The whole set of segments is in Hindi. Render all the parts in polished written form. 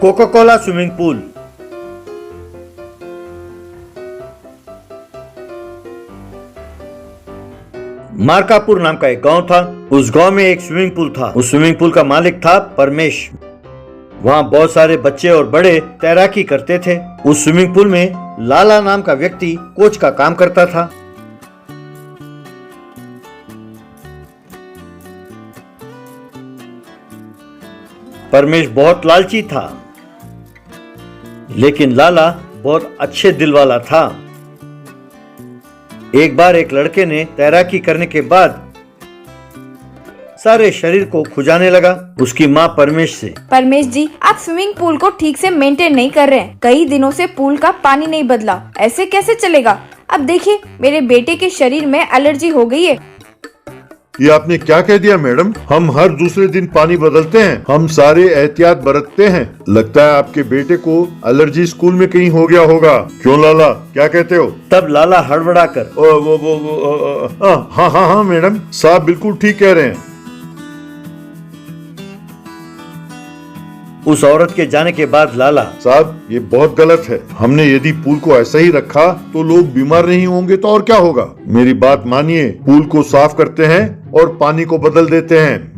Coca Cola swimming pool. Markapur नाम का एक गांव था। उस गांव में एक स्विमिंग पूल था। उस स्विमिंग पूल का मालिक था परमेश। वहाँ बहुत सारे बच्चे और बड़े तैराकी करते थे। उस स्विमिंग पूल में लाला नाम का व्यक्ति कोच का काम करता था। परमेश बहुत लालची था, लेकिन लाला बहुत अच्छे दिल वाला था। एक बार एक लड़के ने तैराकी करने के बाद सारे शरीर को खुजाने लगा। उसकी माँ परमेश से, परमेश जी, आप स्विमिंग पूल को ठीक से मेंटेन नहीं कर रहे हैं। कई दिनों से पूल का पानी नहीं बदला, ऐसे कैसे चलेगा? अब देखिए, मेरे बेटे के शरीर में एलर्जी हो गई है। ये आपने क्या कह दिया मैडम? हम हर दूसरे दिन पानी बदलते हैं, हम सारे एहतियात बरतते हैं। लगता है आपके बेटे को एलर्जी स्कूल में कहीं हो गया होगा। क्यों लाला, क्या कहते हो? तब लाला हड़बड़ा कर, हाँ मैडम साहब बिल्कुल ठीक कह रहे हैं। उस औरत के जाने के बाद लाला, साहब ये बहुत गलत है। हमने यदि पूल को ऐसा ही रखा तो लोग बीमार नहीं होंगे तो और क्या होगा? मेरी बात मानिए, पूल को साफ करते हैं और पानी को बदल देते हैं।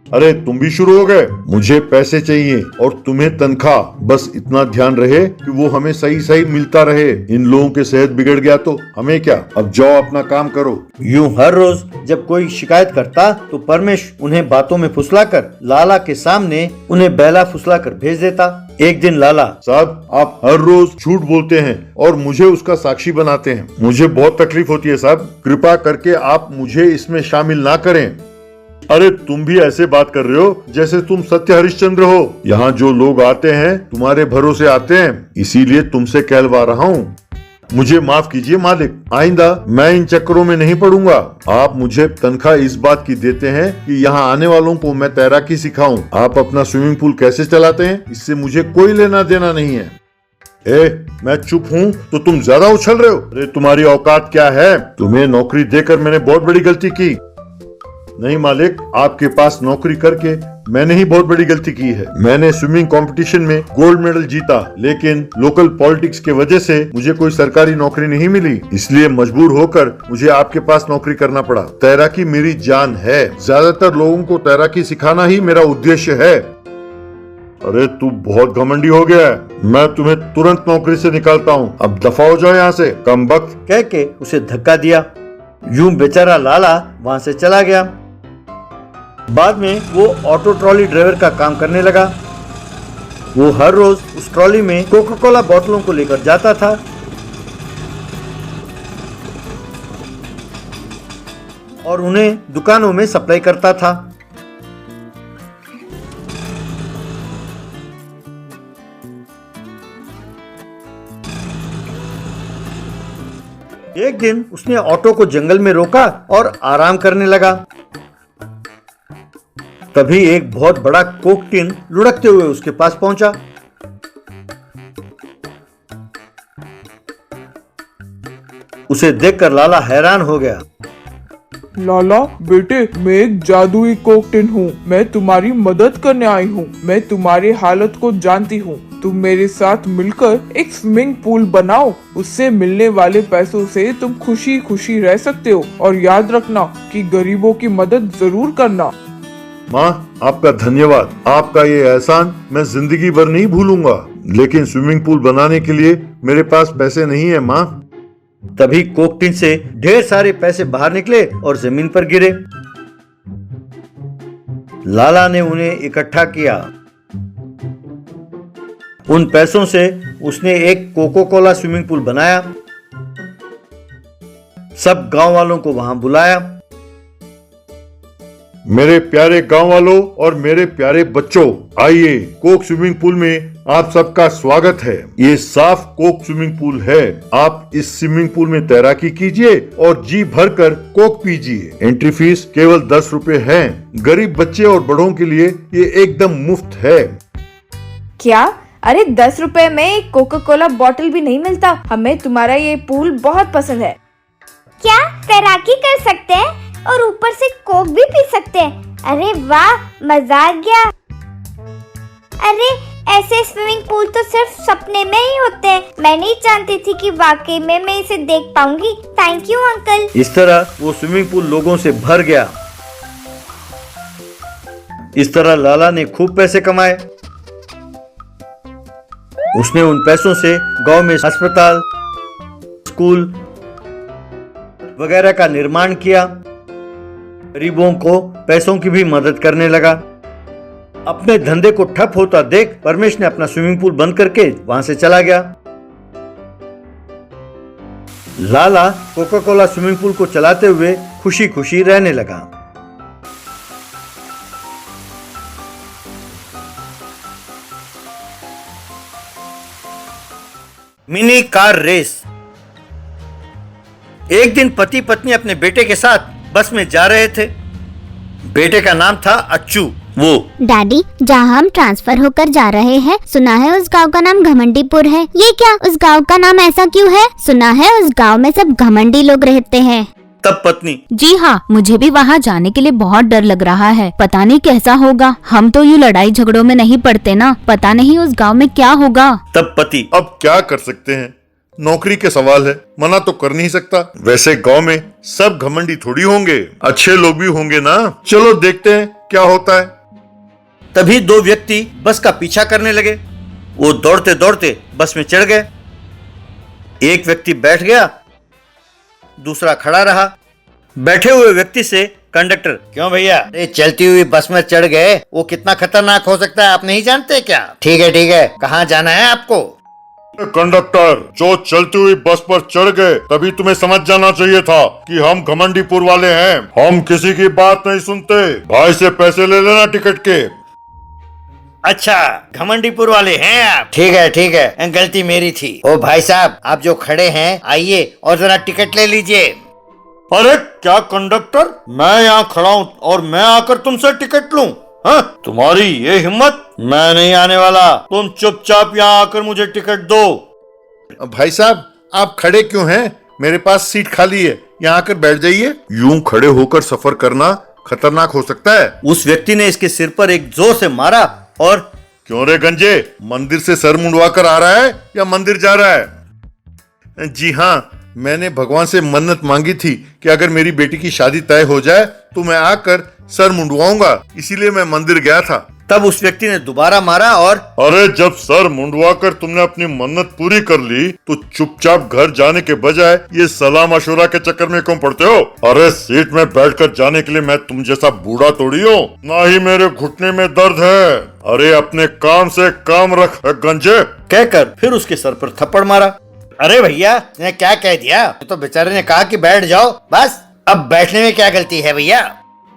अरे तुम भी शुरू हो गए? मुझे पैसे चाहिए और तुम्हें तनख्वाह। बस इतना ध्यान रहे कि वो हमें सही सही मिलता रहे। इन लोगों की सेहत बिगड़ गया तो हमें क्या? अब जाओ अपना काम करो। यूं हर रोज जब कोई शिकायत करता तो परमेश उन्हें बातों में फुसलाकर लाला के सामने उन्हें बहला फुसलाकर भेज देता। एक दिन लाला, साहब आप हर रोज झूठ बोलते हैं और मुझे उसका साक्षी बनाते हैं। मुझे बहुत तकलीफ होती है साहब, कृपा करके आप मुझे इसमें शामिल ना करें। अरे तुम भी ऐसे बात कर रहे हो जैसे तुम सत्य हरिश्चंद्र हो। यहाँ जो लोग आते हैं तुम्हारे भरोसे आते हैं, इसीलिए तुमसे कहलवा रहा हूँ। मुझे माफ कीजिए मालिक, आइंदा मैं इन चक्करों में नहीं पड़ूंगा। आप मुझे तनख्वाह इस बात की देते हैं कि यहाँ आने वालों को मैं तैराकी सिखाऊं। आप अपना स्विमिंग पूल कैसे चलाते हैं इससे मुझे कोई लेना देना नहीं है। मैं चुप हूँ तो तुम ज्यादा उछल रहे हो। अरे तुम्हारी औकात क्या है? तुम्हें नौकरी देकर मैंने बहुत बड़ी गलती की। नहीं मालिक, आपके पास नौकरी करके मैंने ही बहुत बड़ी गलती की है। मैंने स्विमिंग कंपटीशन में गोल्ड मेडल जीता, लेकिन लोकल पॉलिटिक्स के वजह से मुझे कोई सरकारी नौकरी नहीं मिली। इसलिए मजबूर होकर मुझे आपके पास नौकरी करना पड़ा। तैराकी मेरी जान है। ज्यादातर लोगों को तैराकी सिखाना ही मेरा उद्देश्य है। अरे तू बहुत घमंडी हो गया है। मैं तुम्हें तुरंत नौकरी से निकालता हूँ। अब दफा हो जाओ यहाँ से, कमबख्त। कह के उसे धक्का दिया। यूं बेचारा लाला वहां से चला गया। बाद में वो ऑटो ट्रॉली ड्राइवर का काम करने लगा। वो हर रोज उस ट्रॉली में कोका कोला बोतलों को लेकर जाता था और उन्हें दुकानों में सप्लाई करता था। एक दिन उसने ऑटो को जंगल में रोका और आराम करने लगा। तभी एक बहुत बड़ा कोक टिन लुढ़कते हुए उसके पास पहुंचा। उसे देखकर लाला हैरान हो गया। लाला बेटे, मैं एक जादुई कोक टिन हूँ। मैं तुम्हारी मदद करने आई हूँ। मैं तुम्हारी हालत को जानती हूँ। तुम मेरे साथ मिलकर एक स्विमिंग पूल बनाओ। उससे मिलने वाले पैसों से तुम खुशी खुशी रह सकते हो। और याद रखना कि गरीबों की मदद जरूर करना। माँ आपका धन्यवाद। आपका ये एहसान मैं जिंदगी भर नहीं भूलूंगा। लेकिन स्विमिंग पूल बनाने के लिए मेरे पास पैसे नहीं है माँ। तभी कोक टिन से ढेर सारे पैसे बाहर निकले और जमीन पर गिरे। लाला ने उन्हें इकट्ठा किया। उन पैसों से उसने एक कोका कोला स्विमिंग पूल बनाया। सब गांव वालों को वहां बुलाया। मेरे प्यारे गांव वालों और मेरे प्यारे बच्चों, आइए, कोक स्विमिंग पूल में आप सबका स्वागत है। ये साफ कोक स्विमिंग पूल है। आप इस स्विमिंग पूल में तैराकी कीजिए और जी भर कर कोक पीजिए। एंट्री फीस केवल 10 रुपए है। गरीब बच्चे और बड़ों के लिए ये एकदम मुफ्त है। क्या? अरे 10 रुपए में एक कोका कोला बॉटल भी नहीं मिलता। हमें तुम्हारा ये पूल बहुत पसंद है। क्या तैराकी कर सकते हैं और ऊपर से कोक भी पी सकते हैं? अरे वाह, मजा आ गया। अरे ऐसे स्विमिंग पूल तो सिर्फ सपने में ही होते हैं। मैं नहीं जानती थी कि वाकई में मैं इसे देख पाऊंगी। Thank you uncle. इस तरह वो स्विमिंग पूल लोगों से भर गया। इस तरह लाला ने खूब पैसे कमाए। उसने उन पैसों से गांव में अस्पताल, स्कूल वगैरह का निर्माण किया। गरीबों को पैसों की भी मदद करने लगा। अपने धंधे को ठप होता देख परमेश ने अपना स्विमिंग पूल बंद करके वहां से चला गया। Lala coca Cola swimming pool को चलाते हुए खुशी खुशी रहने लगा। Mini car race. एक दिन पति पत्नी अपने बेटे के साथ बस में जा रहे थे। बेटे का नाम था अच्छू। वो डैडी, जहाँ हम ट्रांसफर होकर जा रहे हैं, सुना है उस गांव का नाम घमंडीपुर है। ये क्या, उस गांव का नाम ऐसा क्यों है? सुना है उस गांव में सब घमंडी लोग रहते हैं। तब पत्नी, जी हाँ, मुझे भी वहाँ जाने के लिए बहुत डर लग रहा है। पता नहीं कैसा होगा। हम तो यूँ लड़ाई झगड़ों में नहीं पड़ते ना, पता नहीं उस गांव में क्या होगा। तब पति, अब क्या कर सकते हैं, नौकरी के सवाल है, मना तो कर नहीं सकता। वैसे गांव में सब घमंडी थोड़ी होंगे, अच्छे लोग भी होंगे ना। चलो देखते हैं क्या होता है। तभी दो व्यक्ति बस का पीछा करने लगे। वो दौड़ते दौड़ते बस में चढ़ गए। एक व्यक्ति बैठ गया, दूसरा खड़ा रहा। बैठे हुए व्यक्ति से कंडक्टर, क्यों भैया, अरे चलती हुई बस में चढ़ गए, वो कितना खतरनाक हो सकता है आप नहीं जानते क्या? ठीक है, कहाँ जाना है आपको? कंडक्टर, जो चलती हुई बस पर चढ़ गए, तभी तुम्हें समझ जाना चाहिए था कि हम घमंडीपुर वाले हैं। हम किसी की बात नहीं सुनते। भाई से पैसे ले लेना टिकट के। अच्छा, घमंडीपुर वाले हैं आप? ठीक है, गलती मेरी थी। ओ भाई साहब, आप जो खड़े हैं, आइए और जरा टिकट ले लीजिए। अरे क्या कंडक्टर, मैं यहाँ खड़ा हूँ और मैं आकर तुमसे टिकट लूं? हाँ, तुम्हारी ये हिम्मत? मैं नहीं आने वाला। तुम चुपचाप यहाँ आकर मुझे टिकट दो। भाई साहब, आप खड़े क्यों हैं? मेरे पास सीट खाली है, यहाँ आकर बैठ जाइए। यूं खड़े होकर सफर करना खतरनाक हो सकता है। उस व्यक्ति ने इसके सिर पर एक जोर से मारा और, क्यों रे गंजे, मंदिर से सर मुंडवा कर आ रहा है या मंदिर जा रहा है? जी हाँ, मैंने भगवान से मन्नत मांगी थी कि अगर मेरी बेटी की शादी तय हो जाए तो मैं आकर सर मुंडवाऊंगा, इसीलिए मैं मंदिर गया था। तब उस व्यक्ति ने दोबारा मारा और, अरे जब सर मुंडवा कर तुमने अपनी मन्नत पूरी कर ली तो चुपचाप घर जाने के बजाय ये सलाह मशवरा के चक्कर में क्यों पड़ते हो? अरे सीट में बैठकर जाने के लिए मैं तुम जैसा बूढ़ा थोड़ी हूँ, ना ही मेरे घुटने में दर्द है। अरे अपने काम से काम रख गंजे। कहकर फिर उसके सर पर थप्पड़ मारा। अरे भैया, ने क्या कह दिया? तो बेचारे ने कहा कि बैठ जाओ, बस। अब बैठने में क्या गलती है भैया?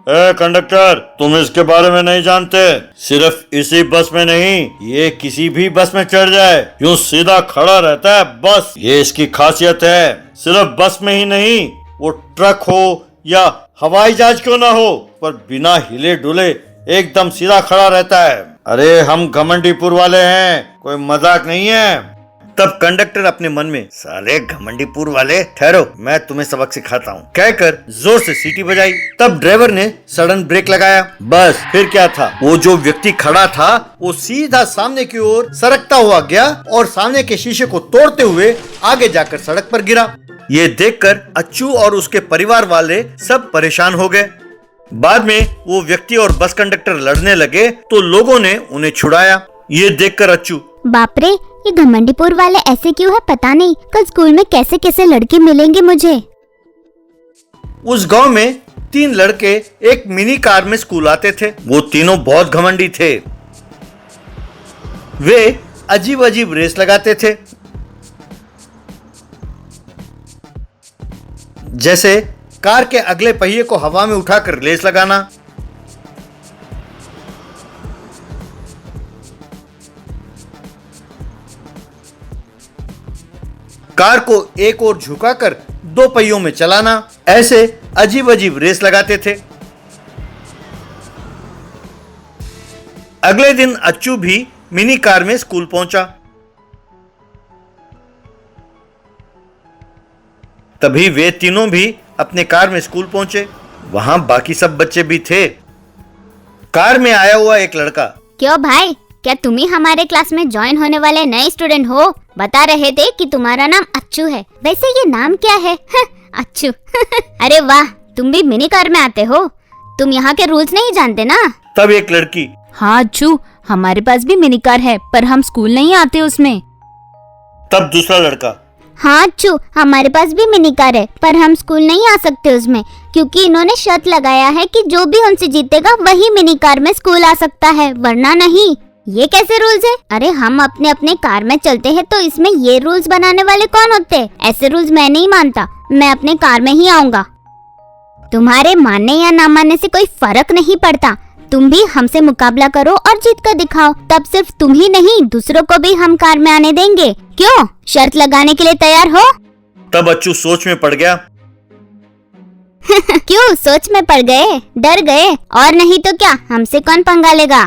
कंडक्टर, तुम इसके बारे में नहीं जानते। सिर्फ इसी बस में नहीं, ये किसी भी बस में चढ़ जाए, यूं सीधा खड़ा रहता है बस। ये इसकी खासियत है। सिर्फ बस में ही नहीं, वो ट्रक हो या हवाई जहाज क्यों ना हो, पर बिना हिले डुले एकदम सीधा खड़ा रहता है। अरे हम घमंडीपुर वाले हैं, कोई मजाक नहीं है। तब कंडक्टर अपने मन में, साले घमंडीपुर वाले, ठहरो मैं तुम्हें सबक सिखाता हूँ, कहकर जोर से सीटी बजाई। तब ड्राइवर ने सडन ब्रेक लगाया। बस फिर क्या था, वो जो व्यक्ति खड़ा था वो सीधा सामने की ओर सरकता हुआ गया और सामने के शीशे को तोड़ते हुए आगे जाकर सड़क पर गिरा। ये देखकर अच्छू और उसके परिवार वाले सब परेशान हो गए। बाद में वो व्यक्ति और बस कंडक्टर लड़ने लगे तो लोगों ने उन्हें छुड़ाया। ये देखकर अच्छू, बाप रे, ये घमंडीपुर वाले ऐसे क्यों है पता नहीं। कल स्कूल में कैसे कैसे लड़के मिलेंगे मुझे। उस गांव में 3 लड़के एक मिनी कार में स्कूल आते थे। वो तीनों बहुत घमंडी थे। वे अजीब अजीब रेस लगाते थे, जैसे कार के अगले पहिए को हवा में उठाकर रेस लगाना, कार को एक ओर झुकाकर 2 पहियों में चलाना। ऐसे अजीब अजीब रेस लगाते थे। अगले दिन अच्छू भी मिनी कार में स्कूल पहुंचा। तभी वे तीनों भी अपने कार में स्कूल पहुंचे। वहां बाकी सब बच्चे भी थे। कार में आया हुआ एक लड़का, क्यों भाई, क्या तुम ही हमारे क्लास में ज्वाइन होने वाले नए स्टूडेंट हो? बता रहे थे कि तुम्हारा नाम अच्छू है। वैसे ये नाम क्या है? अच्छू। अरे वाह, तुम भी मिनी कार में आते हो। तुम यहाँ के रूल्स नहीं जानते ना? तब एक लड़की, हाँ अच्छू, हमारे पास भी मिनी कार है पर हम स्कूल नहीं आते उसमें। तब दूसरा लड़का, हाँ अच्छू, हमारे पास भी मिनी कार है पर हम स्कूल नहीं आ सकते उसमें, क्योंकि इन्होंने शर्त लगाया है कि जो भी उनसे जीतेगा वही मिनी कार में स्कूल आ सकता है, वरना नहीं। ये कैसे रूल्स है? अरे हम अपने अपने कार में चलते हैं तो इसमें ये रूल्स बनाने वाले कौन होते हैं? ऐसे रूल्स मैं नहीं मानता, मैं अपने कार में ही आऊंगा। तुम्हारे मानने या ना मानने से कोई फर्क नहीं पड़ता। तुम भी हमसे मुकाबला करो और जीत कर दिखाओ, तब सिर्फ तुम ही नहीं दूसरों को भी हम कार में आने देंगे। क्यों, शर्त लगाने के लिए तैयार हो? तब अच्छू सोच में पड़ गया। क्यों सोच में पड़ गए? डर गए? और नहीं तो क्या, हमसे कौन पंगा लेगा?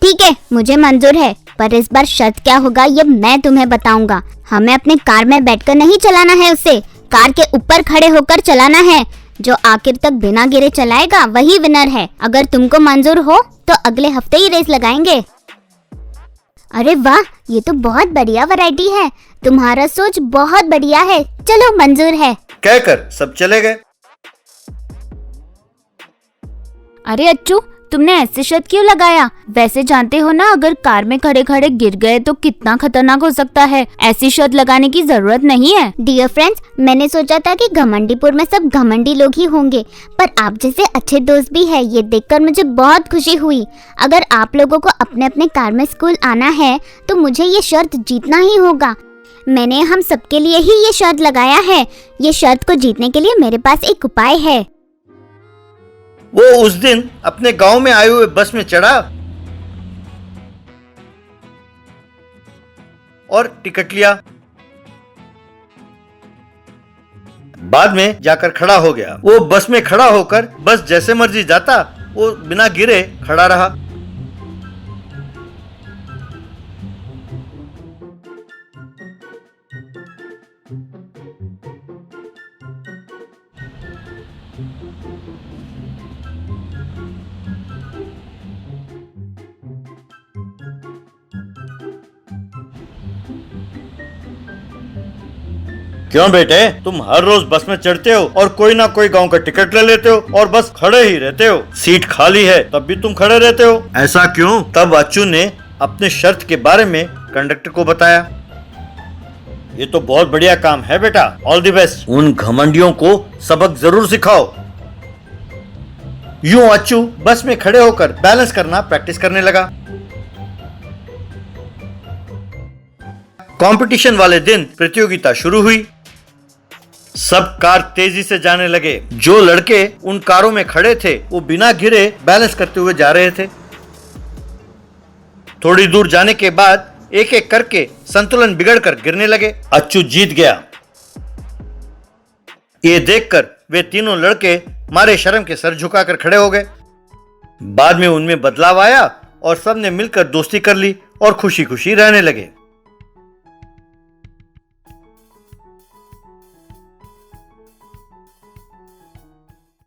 ठीक है, मुझे मंजूर है, पर इस बार शर्त क्या होगा ये मैं तुम्हें बताऊंगा। हमें अपने कार में बैठकर नहीं चलाना है, उसे कार के ऊपर खड़े होकर चलाना है। जो आखिर तक बिना गिरे चलाएगा वही विनर है। अगर तुमको मंजूर हो तो अगले हफ्ते ही रेस लगाएंगे। अरे वाह, ये तो बहुत बढ़िया वैरायटी है। तुम्हारा सोच बहुत बढ़िया है। चलो, मंजूर है। कहकर सब चले गए। अरे अच्छू, तुमने ऐसे शर्त क्यों लगाया? वैसे जानते हो ना, अगर कार में खड़े खड़े गिर गए तो कितना खतरनाक हो सकता है। ऐसी शर्त लगाने की जरूरत नहीं है। डियर फ्रेंड्स, मैंने सोचा था कि घमंडीपुर में सब घमंडी लोग ही होंगे, पर आप जैसे अच्छे दोस्त भी है, ये देखकर मुझे बहुत खुशी हुई। अगर आप लोगों को अपने अपने कार में स्कूल आना है तो मुझे ये शर्त जीतना ही होगा। मैंने हम सबके लिए ही ये शर्त लगाया है। ये शर्त को जीतने के लिए मेरे पास एक उपाय है। वो उस दिन अपने गांव में आए हुए बस में चढ़ा और टिकट लिया। बाद में जाकर खड़ा हो गया। वो बस में खड़ा होकर बस जैसे मर्जी जाता, वो बिना गिरे खड़ा रहा। क्यों बेटे, तुम हर रोज बस में चढ़ते हो और कोई ना कोई गांव का टिकट ले लेते हो और बस खड़े ही रहते हो। सीट खाली है तब भी तुम खड़े रहते हो, ऐसा क्यों? तब अच्छू ने अपने शर्त के बारे में कंडक्टर को बताया। ये तो बहुत बढ़िया काम है बेटा, ऑल द बेस्ट। उन घमंडियों को सबक जरूर सिखाओ। यूं अच्छू बस में खड़े होकर बैलेंस करना प्रैक्टिस करने लगा। कंपटीशन वाले दिन प्रतियोगिता शुरू हुई। सब कार तेजी से जाने लगे। जो लड़के उन कारों में खड़े थे वो बिना गिरे बैलेंस करते हुए जा रहे थे। थोड़ी दूर जाने के बाद एक एक करके संतुलन बिगड़कर गिरने लगे। अच्छू जीत गया। ये देखकर वे तीनों लड़के मारे शर्म के सर झुकाकर खड़े हो गए। बाद में उनमें बदलाव आया और सबने मिलकर दोस्ती कर ली और खुशी खुशी रहने लगे।